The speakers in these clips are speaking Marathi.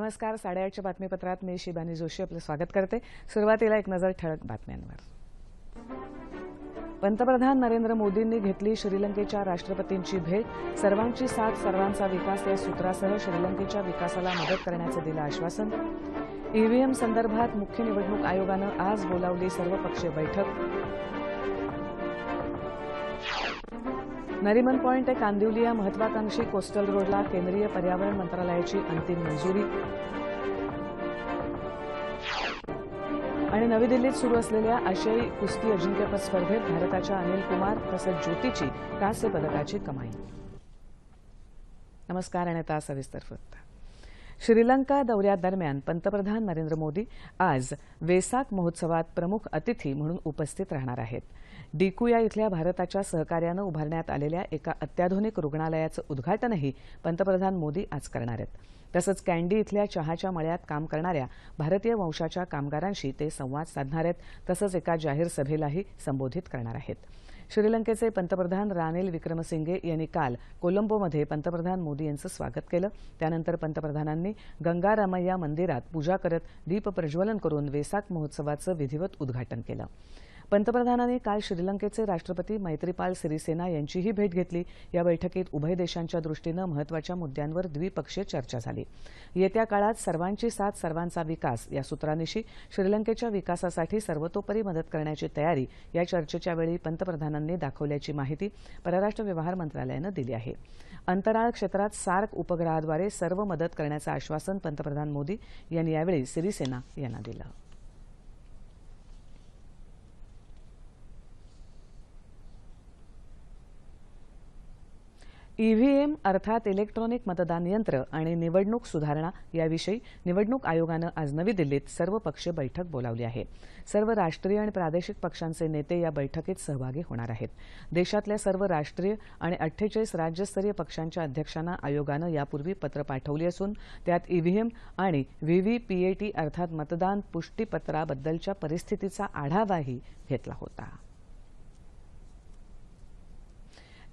नमस्कार. 8:30च्या बातमीपत्रात मी शिबानी जोशी आपलं स्वागत करते. सुरुवातीला एक नजर ठळक बातम्यांवर. पंतप्रधान नरेंद्र मोदींनी घेतली श्रीलंकेच्या राष्ट्रपतींची भेट. सर्वांची साथ सर्वांचा विकास या सूत्रासह श्रीलंकेच्या विकासाला मदत करण्याचं दिलं आश्वासन. ईव्हीएम संदर्भात मुख्य निवडणूक आयोगानं आज बोलावली सर्वपक्षीय बैठक. नरीमन पॉइंट ते कांदिवली या महत्वाकांक्षी कोस्टल रोडला केंद्रीय पर्यावरण मंत्रालयाची अंतिम मंजुरी. आणि नवी दिल्लीत सुरू असलेल्या आशियाई कुस्ती अजिंक्यपद स्पर्धेत भारताच्या अनिल कुमार तसंच ज्योतीची कांस्य पदकाची कमाई. नमस्कार आणि आता सविस्तर वृत्त. श्रीलंका दौऱ्यादरम्यान पंतप्रधान नरेंद्र मोदी आज वेसाक महोत्सवात प्रमुख अतिथी म्हणून उपस्थित राहणार आहेत. डिकुया इथल्या भारताच्या सहकार्यानं उभारण्यात आलेल्या एका अत्याधुनिक रुग्णालयाचं उद्घाटनही पंतप्रधान मोदी आज करणार आहेत. तसंच कॅन्डी इथल्या चहाच्या मळ्यात काम करणाऱ्या भारतीय वंशाच्या कामगारांशी ते संवाद साधणार आहेत. तसंच एका जाहीर सभेलाही संबोधित करणार आहेत. श्रीलंकेचे पंतप्रधान रानिल विक्रमसिंघे यांनी काल कोलंबोमध्ये पंतप्रधान मोदी यांचं स्वागत केलं. त्यानंतर पंतप्रधानांनी गंगा रामय्या मंदिरात पूजा करत दीप प्रज्वलन करून वेसाक महोत्सवाचं विधिवत उद्घाटन केलं. पंतप्रधानांनी काल श्रीलंकेचे राष्ट्रपती मैत्रीपाल सिरिसेना यांचीही भेट घेतली. या बैठकीत उभय देशांच्या दृष्टीनं महत्त्वाच्या मुद्द्यांवर द्विपक्षीय चर्चा झाली. येत्या काळात सर्वांची साथ सर्वांचा विकास या सूत्रानिशी श्रीलंकेच्या विकासासाठी सर्वतोपरी मदत करण्याची तयारी या चर्चेच्या वेळी पंतप्रधानांनी दाखवल्याची माहिती परराष्ट्र व्यवहार मंत्रालयानं दिली आहे. अंतराळ क्षेत्रात सार्क उपग्रहाद्वारे सर्व मदत करण्याचं आश्वासन पंतप्रधान मोदी यांनी यावेळी सिरिसेना यांना दिलं. ईव्हीएम अर्थात इलेक्ट्रॉनिक मतदान यंत्र आणि निवडणूक सुधारणा याविषयी निवडणूक आयोगानं आज नवी दिल्लीत सर्वपक्षीय बैठक बोलावली आहे. सर्व राष्ट्रीय आणि प्रादेशिक पक्षांचे नेते या बैठकीत सहभागी होणार आहेत. देशातल्या सर्व राष्ट्रीय आणि 48 राज्यस्तरीय पक्षांच्या अध्यक्षांना आयोगानं यापूर्वी पत्र पाठवली असून त्यात ईव्हीएम आणि व्हीव्हीपीएटी अर्थात मतदान पुष्टीपत्राबद्दलच्या परिस्थितीचा आढावाही घेतला होता.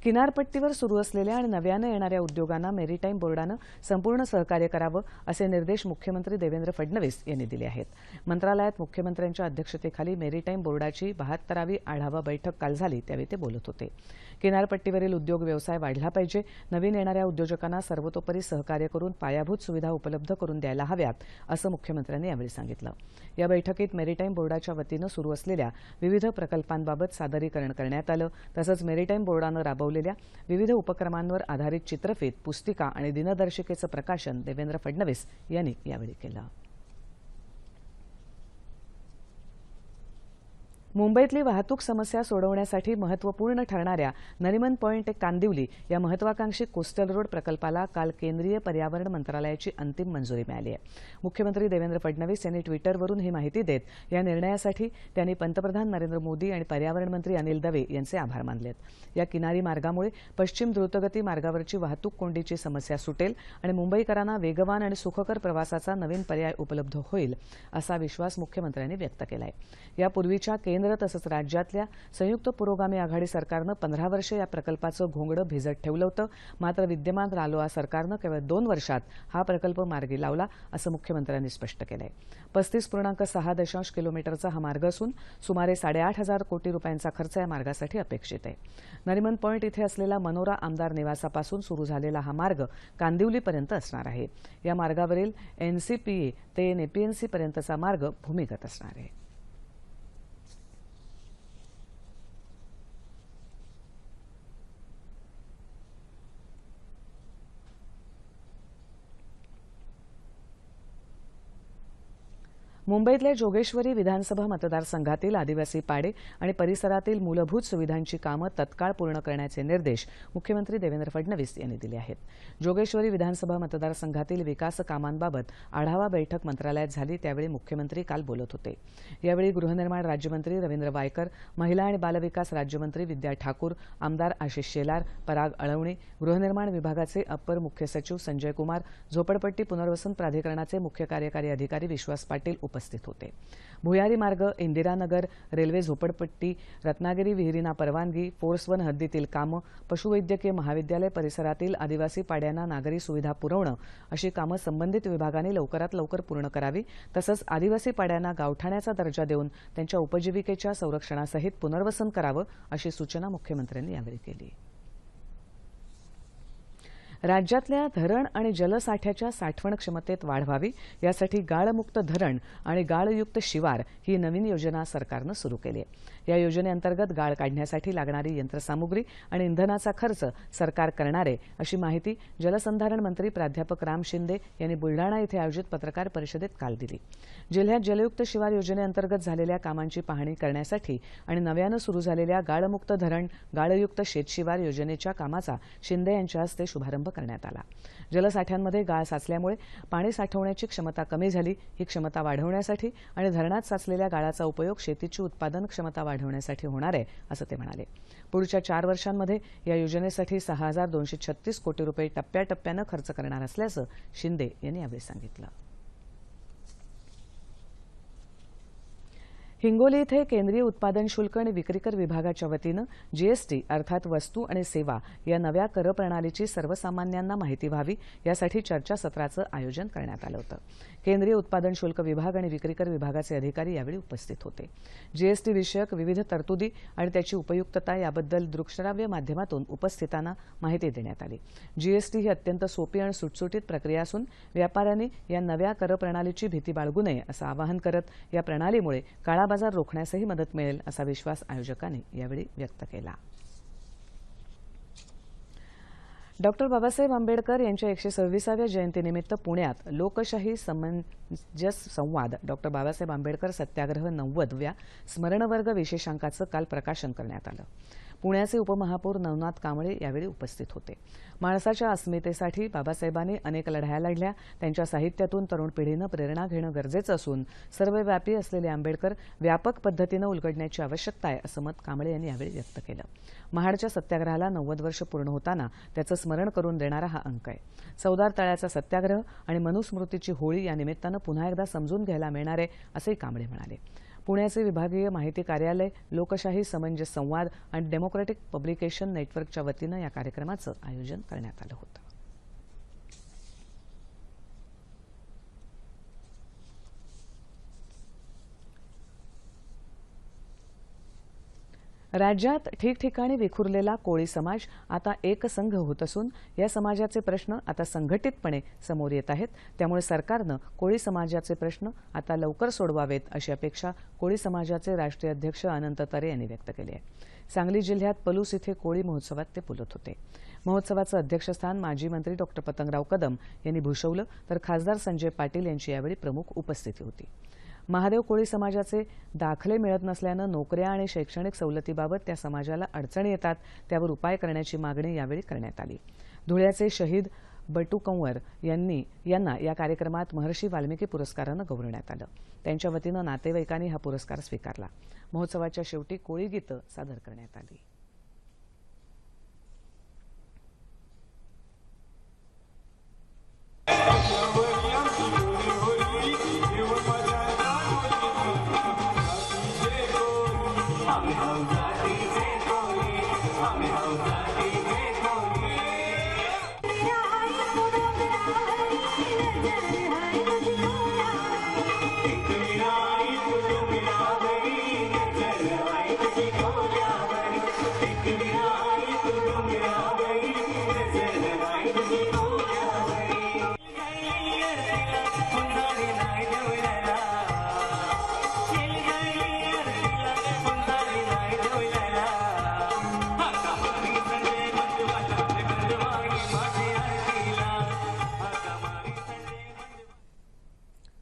किनारपट्टीवर सुरू असलेल्या आणि नव्यानं येणाऱ्या उद्योगांना मेरीटाईम बोर्डानं संपूर्ण सहकार्य करावं असे निर्देश मुख्यमंत्री देवेंद्र फडणवीस यांनी दिले आहेत. मंत्रालयात मुख्यमंत्र्यांच्या अध्यक्षतेखाली मेरीटाईम बोर्डाची 72वी आढावा बैठक काल झाली त्यावेळी ते बोलत होते. किनारपट्टीवरील उद्योग व्यवसाय वाढला पाहिजे. नवीन येणाऱ्या उद्योजकांना सर्वतोपरी सहकार्य करून पायाभूत सुविधा उपलब्ध करून द्यायला हव्यात असं मुख्यमंत्र्यांनी यावेळी सांगितलं. या बैठकीत मेरीटाईम बोर्डाच्या वतीनं सुरू असलेल्या विविध प्रकल्पांबाबत सादरीकरण करण्यात आलं. तसंच मेरीटाईम बोर्डानं राबवलेल्या विविध उपक्रमांवर आधारित चित्रफित, पुस्तिका आणि दिनदर्शिकेचं प्रकाशन देवेंद्र फडणवीस यांनी यावेळी केलं. मुंबईतली वाहतूक समस्या सोडवण्यासाठी महत्त्वपूर्ण ठरणाऱ्या नरीमन पॉइंट ते कांदिवली या महत्वाकांक्षी कोस्टल रोड प्रकल्पाला काल केंद्रीय पर्यावरण मंत्रालयाची अंतिम मंजुरी मिळाली आहे. मुख्यमंत्री देवेंद्र फडणवीस यांनी ट्विटरवरून ही माहिती देत या निर्णयासाठी त्यांनी पंतप्रधान नरेंद्र मोदी आणि पर्यावरण मंत्री अनिल दवे यांचे आभार मानले. या किनारी मार्गामुळे पश्चिम द्रुतगती मार्गावरची वाहतूक कोंडीची समस्या सुटेल आणि मुंबईकरांना वेगवान आणि सुखकर प्रवासाचा नवीन पर्याय उपलब्ध होईल असा विश्वास मुख्यमंत्र्यांनी व्यक्त केला आहे. यापूर्वीच्या केंद्र तसंच राज्यातल्या संयुक्त पुरोगामी आघाडी सरकारनं 15 वर्षे या प्रकल्पाचं घोंगडं भिजत ठेवलं होतं. मात्र विद्यमान रालोआ सरकारनं केवळ 2 वर्षात हा प्रकल्प मार्गी लावला असं मुख्यमंत्र्यांनी स्पष्ट केलं आहे. 35.6 किलोमीटरचा हा मार्ग असून सुमारे 8,500 कोटी रुपयांचा खर्च या मार्गासाठी अपेक्षित आहे. नरीमन पॉइंट इथे असलेला मनोरा आमदार निवासापासून सुरू झालेला हा मार्ग कांदिवलीपर्यंत असणार आहे. या मार्गावरील एनसीपीए ते एपीएनसी पर्यंतचा मार्ग भूमिगत असणार आहे. मुंबईतल्या जोगेश्वरी विधानसभा मतदारसंघातील आदिवासी पाडे आणि परिसरातील मूलभूत सुविधांची कामं तत्काळ पूर्ण करण्याचे निर्देश मुख्यमंत्री देवेंद्र फडणवीस यांनी दिले आहेत. जोगेश्वरी विधानसभा मतदारसंघातील विकास कामांबाबत आढावा बैठक मंत्रालयात झाली त्यावेळी मुख्यमंत्री काल बोलत होते. यावेळी गृहनिर्माण राज्यमंत्री रवींद्र वायकर, महिला आणि बालविकास राज्यमंत्री विद्या ठाकूर, आमदार आशिष शेलार, पराग अळवणे, गृहनिर्माण विभागाचे अप्पर मुख्य सचिव संजय कुमार, झोपडपट्टी पुनर्वसन प्राधिकरणाचे मुख्य कार्यकारी अधिकारी विश्वास पाटील उपस्थित उपस्थित होते. भुयारी मार्ग, इंदिरानगर, रेल्वे झोपडपट्टी, रत्नागिरी विहिरींना परवानगी, फोर्स 1 हद्दीतील कामं, पशुवैद्यकीय महाविद्यालय परिसरातील आदिवासी पाड्यांना नागरी सुविधा पुरवणं अशी कामं संबंधित विभागांनी लवकरात लवकर पूर्ण करावी. तसंच आदिवासी पाड्यांना गावठाण्याचा दर्जा देऊन त्यांच्या उपजीविकेच्या संरक्षणासहित पुनर्वसन करावं अशी सूचना मुख्यमंत्र्यांनी यावेळी केली. राज्यातल्या धरण आणि जलसाठ्याच्या साठवण क्षमतेत वाढ व्हावी यासाठी गाळमुक्त धरण आणि गाळयुक्त शिवार ही नवीन योजना सरकारनं सुरू केली आहे. या योजनेअंतर्गत गाळ काढण्यासाठी लागणारी यंत्रसामुग्री आणि इंधनाचा खर्च सरकार करणार आहे अशी माहिती जलसंधारण मंत्री प्राध्यापक राम शिंदे यांनी बुलडाणा इथे आयोजित पत्रकार परिषदेत काल दिली. जिल्ह्यात जलयुक्त शिवार योजनेअंतर्गत झालेल्या कामांची पाहणी करण्यासाठी आणि नव्यानं सुरू झालेल्या गाळमुक्त धरण गाळयुक्त शेतशिवार योजनेच्या कामाचा शिंदे यांच्या हस्ते शुभारंभ करण्यात आला. जलसाठ्यांमध्ये गाळ साचल्यामुळे पाणी साठवण्याची क्षमता कमी झाली. ही क्षमता वाढवण्यासाठी आणि धरणात साचलेल्या गाळाचा उपयोग शेतीची उत्पादन क्षमता वाढवण्यासाठी होणार आहे असं ते म्हणाले. पुढच्या 4 वर्षांमध्ये या योजनेसाठी 6,236 कोटी रुपये टप्प्याटप्प्यानं खर्च करणार असल्याचं शिंदे यांनी यावेळी सांगितलं. हिंगोली इथे केंद्रीय उत्पादन शुल्क आणि विक्रीकर विभागाच्या वतीनं जीएसटी अर्थात वस्तू आणि सेवा या नव्या कर प्रणालीची सर्वसामान्यांना माहिती व्हावी यासाठी चर्चासत्राचं आयोजन करण्यात आलं होतं. केंद्रीय उत्पादन शुल्क विभाग आणि विक्रीकर विभागाचे अधिकारी यावेळी उपस्थित होते. जीएसटी विषयक विविध तरतुदी आणि त्याची उपयुक्तता याबद्दल दृकश्राव्य माध्यमातून उपस्थितांना माहिती देण्यात आली. जीएसटी ही अत्यंत सोपी आणि सुटसुटीत प्रक्रिया असून व्यापाऱ्यांनी या नव्या कर प्रणालीची भीती बाळगू नये असं आवाहन करत या प्रणालीमुळे काळा बाजार रोखण्यासही मदत मिळेल असा विश्वास आयोजकांनी यावेळी व्यक्त केला. डॉक्टर बाबासाहेब आंबेडकर यांच्या 126व्या जयंतीनिमित्त पुण्यात लोकशाही समंजस संवाद डॉक्टर बाबासाहेब आंबेडकर सत्याग्रह 90व्या स्मरणवर्ग विशेषांकाचं काल प्रकाशन करण्यात आलं. पुण्याचे उपमहापौर नवनाथ कांबळे यावेळी उपस्थित होते. माणसाच्या अस्मितेसाठी बाबासाहेबांनी अनेक लढाया लढल्या. त्यांच्या साहित्यातून तरुण पिढीनं प्रेरणा घेणं गरजेचं असून सर्वव्यापी असलेले आंबेडकर व्यापक पद्धतीनं उलगडण्याची आवश्यकता आहे असं मत कांबळे यांनी यावेळी व्यक्त केलं. महाडच्या सत्याग्रहाला 90 वर्ष पूर्ण होताना त्याचं स्मरण करून देणारा हा अंक आहे. चौदार तळ्याचा सत्याग्रह आणि मनुस्मृतीची होळी या निमित्तानं पुन्हा एकदा समजून घ्यायला मिळणार आहे असंही कांबळे म्हणाले. पुण्याचे विभागीय माहिती कार्यालय, लोकशाही समंजस संवाद आणि डेमोक्रॅटिक पब्लिकेशन नेटवर्कच्या वतीनं या कार्यक्रमाचं आयोजन करण्यात आलं होतं. राज्यात ठिकठिकाणी विखुरलेला कोळी समाज आता एकसंघ होत असून या समाजाचे प्रश्न आता संघटितपणे समोर येत आहेत. त्यामुळे सरकारनं कोळी समाजाचे प्रश्न आता लवकर सोडवावेत अशी अपेक्षा कोळी समाजाचे राष्ट्रीय अध्यक्ष अनंत तरे यांनी व्यक्त केली आहे. सांगली जिल्ह्यात पलूस इथे कोळी महोत्सवात ते बोलत होते. महोत्सवाचं अध्यक्षस्थान माजी मंत्री डॉक्टर पतंगराव कदम यांनी भूषवलं तर खासदार संजय पाटील यांची यावेळी प्रमुख उपस्थिती होती. महादेव कोळी समाजाचे दाखले मिळत नसल्यानं नोकऱ्या आणि शैक्षणिक सवलतीबाबत त्या समाजाला अडचणी येतात. त्यावर उपाय करण्याची मागणी यावेळी करण्यात आली. धुळ्याचे शहीद बटू कंवर यांना या कार्यक्रमात महर्षी वाल्मिकी पुरस्कारानं गौरवण्यात आलं. त्यांच्या वतीनं नातेवाईकांनी हा पुरस्कार स्वीकारला. महोत्सवाच्या शेवटी कोळी गीतं सादर करण्यात आली.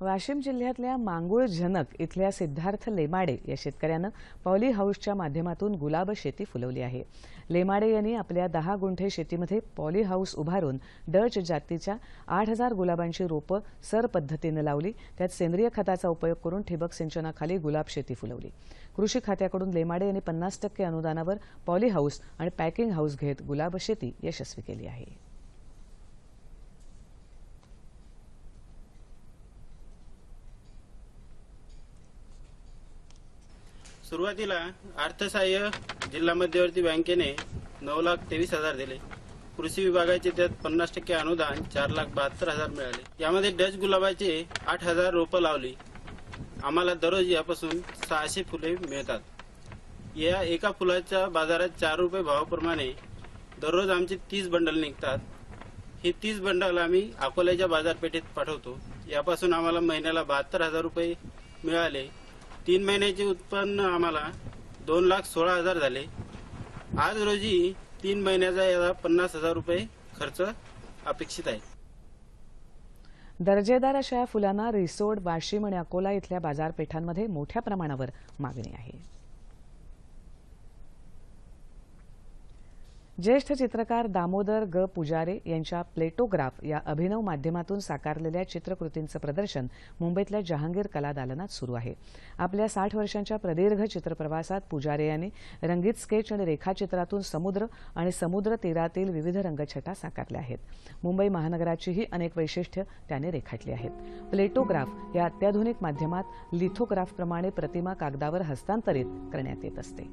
वाशिम जिल्ह्यातल्या मांगुळ झनक इथल्या सिद्धार्थ लेमाडे या शेतकऱ्यानं पॉली हाऊसच्या माध्यमातून गुलाब शेती फुलवली आहे. लेमाडे यांनी आपल्या 10 गुंठे शेतीमध्ये पॉली हाऊस उभारून डच जातीच्या 8,000 गुलाबांची रोपं सर पद्धतीनं लावली. त्यात सेंद्रिय खताचा उपयोग करून ठिबक सिंचनाखाली गुलाब शेती फुलवली. कृषी खात्याकडून लेमाडे यांनी 50% अनुदानावर पॉली हाऊस आणि पॅकिंग हाऊस घेत गुलाब शेती यशस्वी केली आहे. सुरुवातीला अर्थसहाय्य जिल्हा मध्यवर्ती बँकेने 9,23,000 दिले. कृषी विभागाचे त्यात 50% अनुदान 4,72,000 मिळाले. यामध्ये डच गुलाबाचे 8,000 रोपं लावली. आम्हाला दररोज यापासून 600 फुले मिळतात. या एका फुलाच्या बाजारात 4 रुपये भावाप्रमाणे दररोज आमचे 30 बंडल निघतात. हे 30 बंडल आम्ही अकोल्याच्या बाजारपेठेत पाठवतो. यापासून आम्हाला महिन्याला 72,000 रुपये मिळाले. 3 महिन्याचे उत्पन्न आम्हाला 2,16,000 झाले. आज रोजी 3 महिन्याचा याला 50,000 रुपये खर्च अपेक्षित आहे. दर्जेदार अशा फुलांना रिसोड, वाशिम आणि अकोला इथल्या बाजारपेठांमध्ये मोठ्या प्रमाणावर मागणी आहे. ज्येष्ठ चित्रकार दामोदर ग पुजारे यांच्या प्लेटोग्राफ या अभिनव माध्यमातून साकारलेल्या चित्रकृतींचं प्रदर्शन मुंबईतल्या जहांगीर कला दालनात सुरू आहे. आपल्या 60 वर्षांच्या प्रदीर्घ चित्रप्रवासात पुजारे यांनी रंगीत स्केच आणि रेखाचित्रातून समुद्र आणि समुद्र तीरातील विविध रंगछटा साकारल्या आहेत. मुंबई महानगराचीही अनेक वैशिष्ट्य त्यांनी रेखाटली आहेत. प्लेटोग्राफ या अत्याधुनिक माध्यमात लिथोग्राफप्रमाणे प्रतिमा कागदावर हस्तांतरित करण्यात येत असते.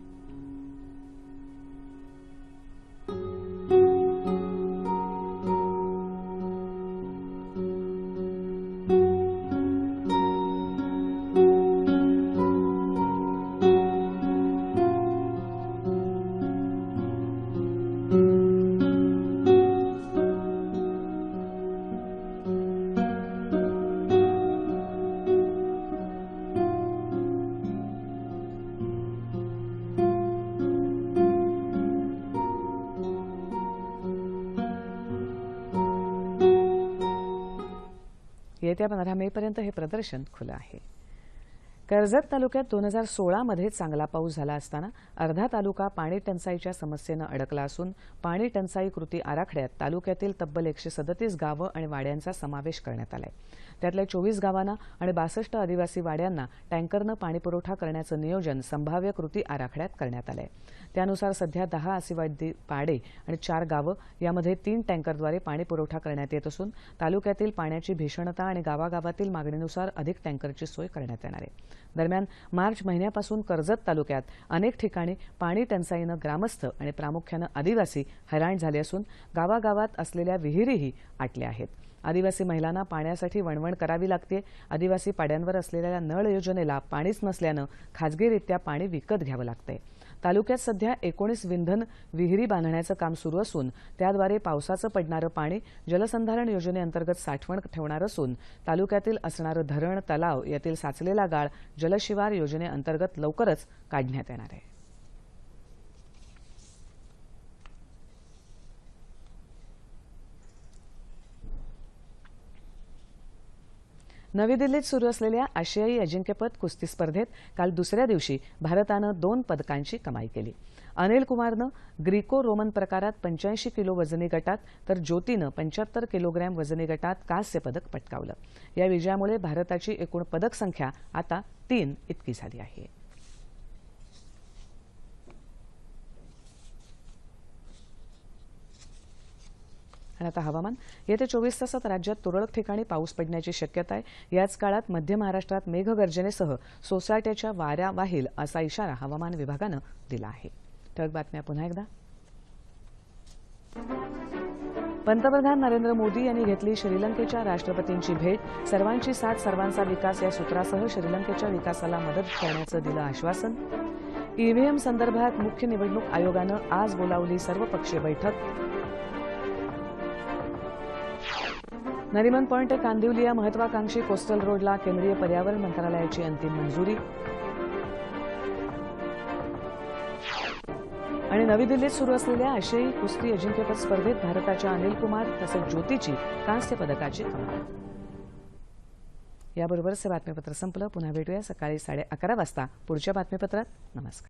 येत्या 15 मेपर्यंत हे प्रदर्शन खुलं आहे. कर्जत तालुक्यात 2016 मध्ये चांगला पाऊस झाला असताना अर्धा तालुका पाणी टंचाईच्या समस्येनं अडकला असून पाणी टंचाई कृती आराखड्यात तालुक्यातील तब्बल 137 गावं आणि वाड्यांचा समावेश करण्यात आलाय. त्यातल्या 24 गावांना आणि 62 आदिवासी वाड्यांना टँकरनं पाणीपुरवठा करण्याचं नियोजन संभाव्य कृती आराखड्यात करण्यात आलंय. त्यानुसार सध्या 10 आदिवासी पाडे आणि 4 गावं यामध्ये 3 टँकरद्वारे पाणीपुरवठा करण्यात येत असून तालुक्यातील पाण्याची भीषणता आणि गावागावातील मागणीनुसार अधिक टँकरची सोय करण्यात येणार आहे. दरम्यान मार्च महिन्यापासून कर्जत तालुक्यात अनेक ठिकाणी पाणी टंचाईनं ग्रामस्थ आणि प्रामुख्यानं आदिवासी हैराण झाले असून गावागावात असलेल्या विहिरीही आटल्या आहेत. आदिवासी महिलांना पाण्यासाठी वणवण करावी लागते. आदिवासी पाड्यांवर असलेल्या नळ योजनेला पाणीच नसल्यानं खाजगीरित्या पाणी विकत घ्यावं लागतंय. तालुक्यात सध्या 19 विंधन विहिरी बांधण्याचं काम सुरू असून त्याद्वारे पावसाचं पडणारं पाणी जलसंधारण योजनेअंतर्गत साठवण ठेवणार असून तालुक्यातील असणारं धरण, तलाव यातील साचलेला गाळ जलशिवार योजनेअंतर्गत लवकरच काढण्यात येणार आहे. नवी दिल्लीत सुरू असलेल्या आशियाई अजिंक्यपद कुस्ती स्पर्धेत काल दुसऱ्या दिवशी भारतानं 2 पदकांची कमाई केली. अनिल कुमारनं ग्रीको रोमन प्रकारात 85 किलो वजनी गटात तर ज्योतीनं 75 किलोग्रॅम वजनी गटात कांस्य पदक पटकावलं. या विजयामुळे भारताची एकूण पदक संख्या आता 3 इतकी झाली आहे. आणि आता हवामान. येत्या 24 तासात राज्यात तुरळक ठिकाणी पाऊस पडण्याची शक्यता आहे. याच काळात मध्य महाराष्ट्रात मेघगर्जनेसह सोसाट्याच्या वाऱ्या वाहील असा इशारा हवामान विभागानं दिला आहे. ठळक बातम्या पुन्हा एकदा. पंतप्रधान नरेंद्र मोदी यांनी घेतली श्रीलंकेच्या राष्ट्रपतींची भेट. सर्वांची साथ सर्वांचा विकास या सूत्रासह श्रीलंकेच्या विकासाला मदत करण्याचं दिलं आश्वासन. ईव्हीएम संदर्भात मुख्य निवडणूक आयोगानं आज बोलावली सर्वपक्षीय बैठक. नरिमन पॉइंट ते कांदिवली या महत्वाकांक्षी कोस्टल रोडला केंद्रीय पर्यावरण मंत्रालयाची अंतिम मंजुरी. आणि नवी दिल्लीत सुरू असलेल्या आशियाई कुस्ती अजिंक्यपद स्पर्धेत भारताच्या अनिल कुमार तसंच ज्योतीची कांस्य पदकाची कमाई. याबरोबरच हे बातमीपत्र संपलं. पुन्हा भेटूया सकाळी 11:30 वाजता पुढच्या बातमीपत्रात. नमस्कार.